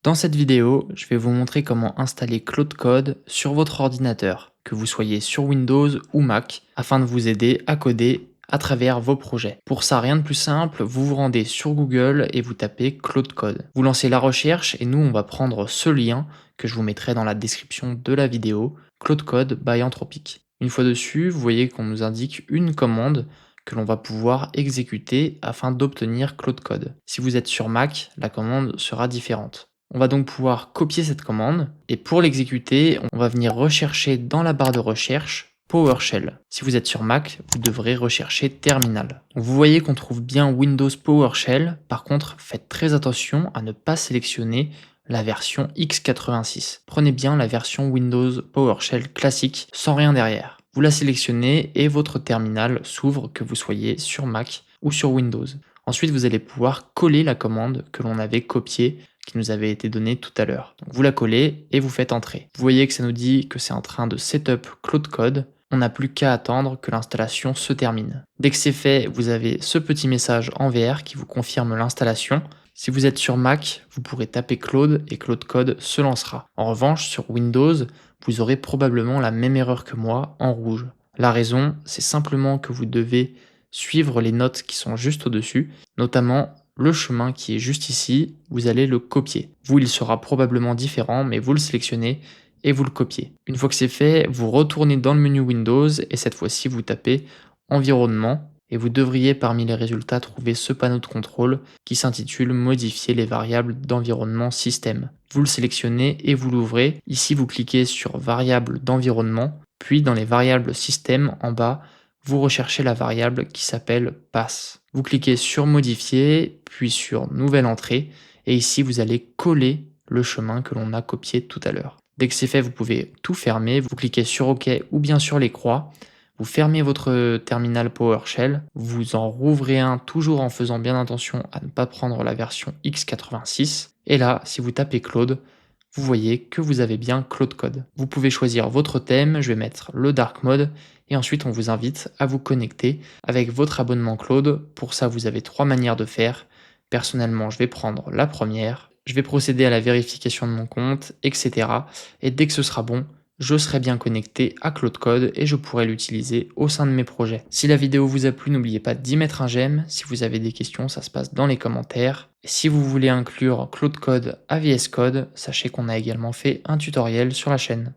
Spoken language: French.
Dans cette vidéo, je vais vous montrer comment installer Claude Code sur votre ordinateur, que vous soyez sur Windows ou Mac, afin de vous aider à coder à travers vos projets. Pour ça, rien de plus simple, vous vous rendez sur Google et vous tapez Claude Code. Vous lancez la recherche et nous, on va prendre ce lien que je vous mettrai dans la description de la vidéo, Claude Code by Anthropic. Une fois dessus, vous voyez qu'on nous indique une commande que l'on va pouvoir exécuter afin d'obtenir Claude Code. Si vous êtes sur Mac, la commande sera différente. On va donc pouvoir copier cette commande et pour l'exécuter, on va venir rechercher dans la barre de recherche PowerShell. Si vous êtes sur Mac, vous devrez rechercher Terminal. Donc vous voyez qu'on trouve bien Windows PowerShell. Par contre, faites très attention à ne pas sélectionner la version x86. Prenez bien la version Windows PowerShell classique sans rien derrière. Vous la sélectionnez et votre terminal s'ouvre que vous soyez sur Mac ou sur Windows. Ensuite, vous allez pouvoir coller la commande que l'on avait copiée qui nous avait été donnée tout à l'heure. Donc vous la collez et vous faites entrer. Vous voyez que ça nous dit que c'est en train de setup Claude Code. On n'a plus qu'à attendre que l'installation se termine. Dès que c'est fait, vous avez ce petit message en VR qui vous confirme l'installation. Si vous êtes sur Mac, vous pourrez taper Claude et Claude Code se lancera. En revanche, sur Windows, vous aurez probablement la même erreur que moi en rouge. La raison, c'est simplement que vous devez suivre les notes qui sont juste au-dessus, notamment le chemin qui est juste ici, vous allez le copier. Vous, il sera probablement différent, mais vous le sélectionnez et vous le copiez. Une fois que c'est fait, vous retournez dans le menu Windows et cette fois-ci, vous tapez Environnement et vous devriez parmi les résultats trouver ce panneau de contrôle qui s'intitule Modifier les variables d'environnement système. Vous le sélectionnez et vous l'ouvrez. Ici, vous cliquez sur Variables d'environnement, puis dans les variables système en bas, vous recherchez la variable qui s'appelle pass. Vous cliquez sur Modifier, puis sur Nouvelle entrée, et ici vous allez coller le chemin que l'on a copié tout à l'heure. Dès que c'est fait, vous pouvez tout fermer, vous cliquez sur OK ou bien sur les croix, vous fermez votre terminal PowerShell, vous en rouvrez un toujours en faisant bien attention à ne pas prendre la version x86, et là, si vous tapez Claude, vous voyez que vous avez bien Claude Code. Vous pouvez choisir votre thème, je vais mettre le Dark Mode, et ensuite on vous invite à vous connecter avec votre abonnement Claude. Pour ça, vous avez 3 manières de faire. Personnellement, je vais prendre la première, je vais procéder à la vérification de mon compte, etc. Et dès que ce sera bon, je serai bien connecté à Claude Code et je pourrai l'utiliser au sein de mes projets. Si la vidéo vous a plu, n'oubliez pas d'y mettre un j'aime. Si vous avez des questions, ça se passe dans les commentaires. Et si vous voulez inclure Claude Code à VS Code, sachez qu'on a également fait un tutoriel sur la chaîne.